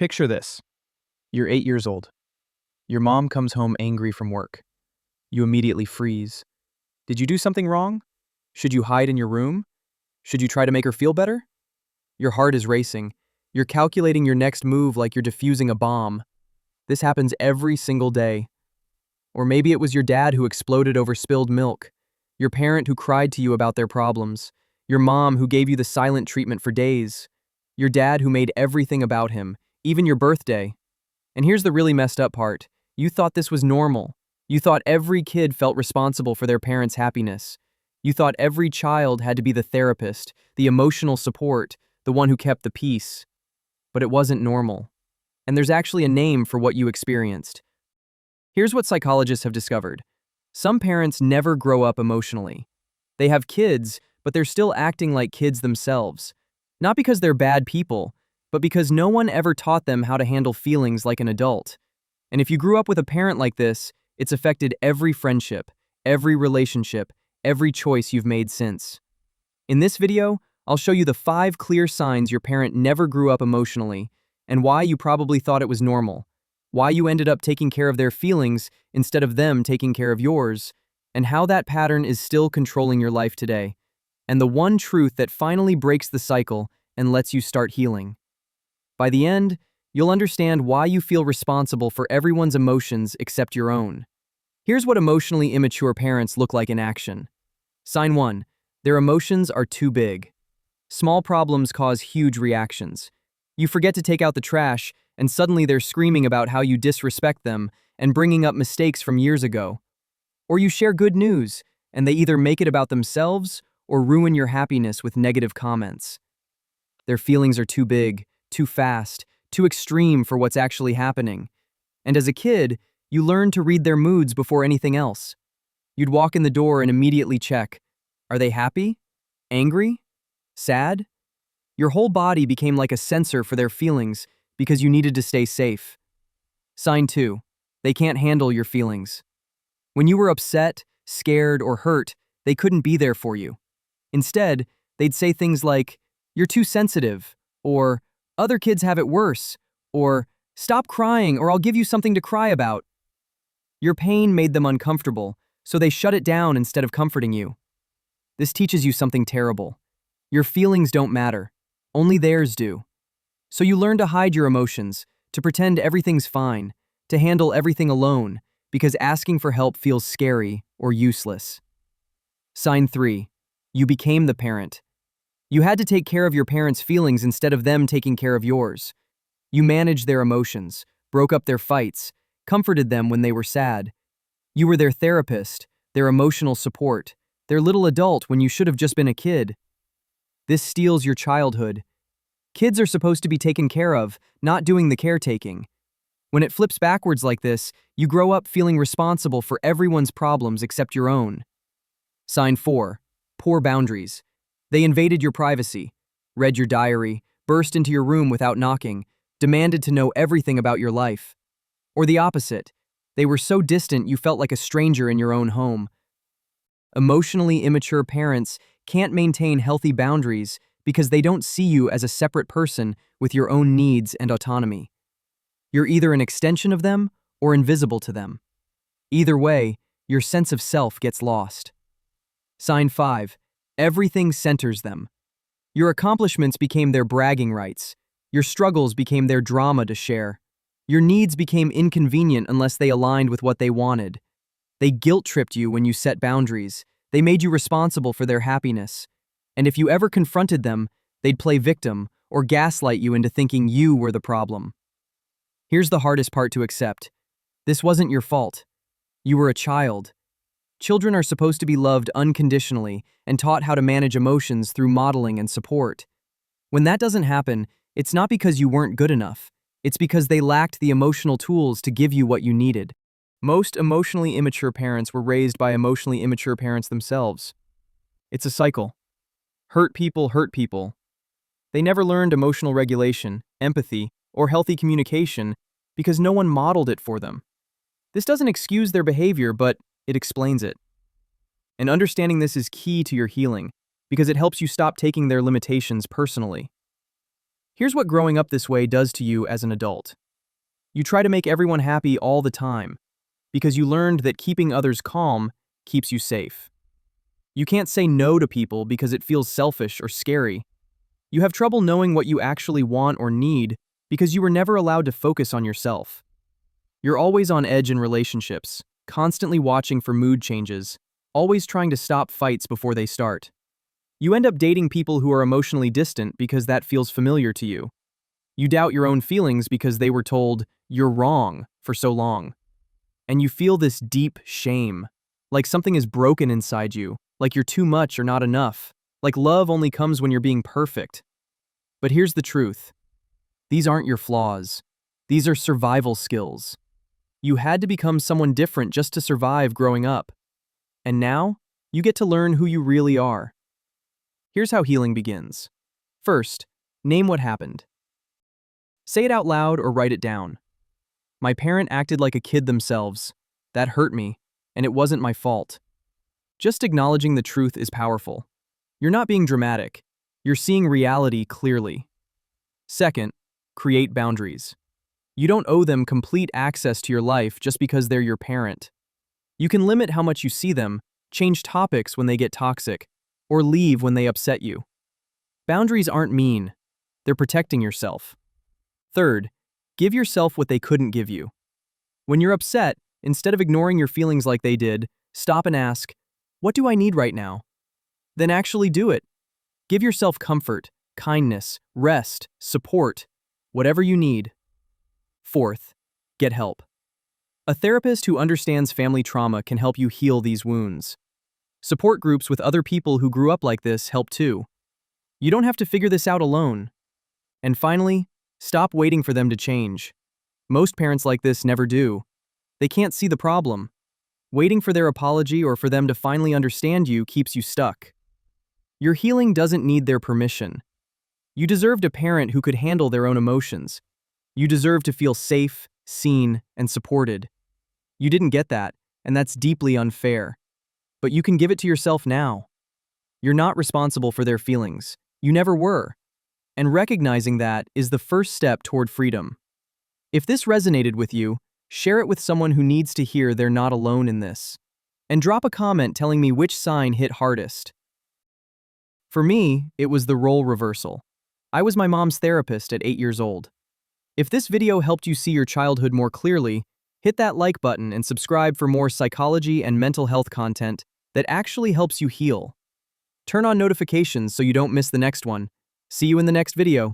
Picture this. You're 8 years old. Your mom comes home angry from work. You immediately freeze. Did you do something wrong? Should you hide in your room? Should you try to make her feel better? Your heart is racing. You're calculating your next move like you're defusing a bomb. This happens every single day. Or maybe it was your dad who exploded over spilled milk, your parent who cried to you about their problems, your mom who gave you the silent treatment for days, your dad who made everything about him, even your birthday. And here's the really messed up part. You thought this was normal. You thought every kid felt responsible for their parents' happiness. You thought every child had to be the therapist, the emotional support, the one who kept the peace. But it wasn't normal. And there's actually a name for what you experienced. Here's what psychologists have discovered. Some parents never grow up emotionally. They have kids, but they're still acting like kids themselves. Not because they're bad people, but because no one ever taught them how to handle feelings like an adult. And if you grew up with a parent like this, it's affected every friendship, every relationship, every choice you've made since. In this video, I'll show you the 5 clear signs your parent never grew up emotionally, and why you probably thought it was normal, why you ended up taking care of their feelings instead of them taking care of yours, and how that pattern is still controlling your life today, and the one truth that finally breaks the cycle and lets you start healing. By the end, you'll understand why you feel responsible for everyone's emotions except your own. Here's what emotionally immature parents look like in action. Sign 1. Their emotions are too big. Small problems cause huge reactions. You forget to take out the trash, and suddenly they're screaming about how you disrespect them and bringing up mistakes from years ago. Or you share good news, and they either make it about themselves or ruin your happiness with negative comments. Their feelings are too big, too fast, too extreme for what's actually happening. And as a kid, you learned to read their moods before anything else. You'd walk in the door and immediately check, are they happy? Angry? Sad? Your whole body became like a sensor for their feelings because you needed to stay safe. Sign 2. They can't handle your feelings. When you were upset, scared, or hurt, they couldn't be there for you. Instead, they'd say things like, "You're too sensitive," or "Other kids have it worse," or "Stop crying or I'll give you something to cry about." Your pain made them uncomfortable, so they shut it down instead of comforting you. This teaches you something terrible. Your feelings don't matter. Only theirs do. So you learn to hide your emotions, to pretend everything's fine, to handle everything alone, because asking for help feels scary or useless. Sign 3. You became the parent. You had to take care of your parents' feelings instead of them taking care of yours. You managed their emotions, broke up their fights, comforted them when they were sad. You were their therapist, their emotional support, their little adult when you should have just been a kid. This steals your childhood. Kids are supposed to be taken care of, not doing the caretaking. When it flips backwards like this, you grow up feeling responsible for everyone's problems except your own. Sign 4. Poor boundaries. They invaded your privacy, read your diary, burst into your room without knocking, demanded to know everything about your life. Or the opposite. They were so distant you felt like a stranger in your own home. Emotionally immature parents can't maintain healthy boundaries because they don't see you as a separate person with your own needs and autonomy. You're either an extension of them or invisible to them. Either way, your sense of self gets lost. Sign 5. Everything centers them. Your accomplishments became their bragging rights. Your struggles became their drama to share. Your needs became inconvenient unless they aligned with what they wanted. They guilt-tripped you when you set boundaries. They made you responsible for their happiness. And if you ever confronted them, they'd play victim or gaslight you into thinking you were the problem. Here's the hardest part to accept. This wasn't your fault. You were a child. Children are supposed to be loved unconditionally and taught how to manage emotions through modeling and support. When that doesn't happen, it's not because you weren't good enough. It's because they lacked the emotional tools to give you what you needed. Most emotionally immature parents were raised by emotionally immature parents themselves. It's a cycle. Hurt people hurt people. They never learned emotional regulation, empathy, or healthy communication because no one modeled it for them. This doesn't excuse their behavior, but it explains it. And understanding this is key to your healing because it helps you stop taking their limitations personally. Here's what growing up this way does to you as an adult. You try to make everyone happy all the time because you learned that keeping others calm keeps you safe. You can't say no to people because it feels selfish or scary. You have trouble knowing what you actually want or need because you were never allowed to focus on yourself. You're always on edge in relationships, constantly watching for mood changes, always trying to stop fights before they start. You end up dating people who are emotionally distant because that feels familiar to you. You doubt your own feelings because they were told you're wrong for so long. And you feel this deep shame, like something is broken inside you, like you're too much or not enough, like love only comes when you're being perfect. But here's the truth. These aren't your flaws. These are survival skills. You had to become someone different just to survive growing up. And now, you get to learn who you really are. Here's how healing begins. First, name what happened. Say it out loud or write it down. My parent acted like a kid themselves. That hurt me, and it wasn't my fault. Just acknowledging the truth is powerful. You're not being dramatic. You're seeing reality clearly. Second, create boundaries. You don't owe them complete access to your life just because they're your parent. You can limit how much you see them, change topics when they get toxic, or leave when they upset you. Boundaries aren't mean. They're protecting yourself. Third, give yourself what they couldn't give you. When you're upset, instead of ignoring your feelings like they did, stop and ask, what do I need right now? Then actually do it. Give yourself comfort, kindness, rest, support, whatever you need. Fourth, get help. A therapist who understands family trauma can help you heal these wounds. Support groups with other people who grew up like this help too. You don't have to figure this out alone. And finally, stop waiting for them to change. Most parents like this never do. They can't see the problem. Waiting for their apology or for them to finally understand you keeps you stuck. Your healing doesn't need their permission. You deserved a parent who could handle their own emotions. You deserve to feel safe, seen, and supported. You didn't get that, and that's deeply unfair. But you can give it to yourself now. You're not responsible for their feelings. You never were. And recognizing that is the first step toward freedom. If this resonated with you, share it with someone who needs to hear they're not alone in this. And drop a comment telling me which sign hit hardest. For me, it was the role reversal. I was my mom's therapist at 8 years old. If this video helped you see your childhood more clearly, hit that like button and subscribe for more psychology and mental health content that actually helps you heal. Turn on notifications so you don't miss the next one. See you in the next video.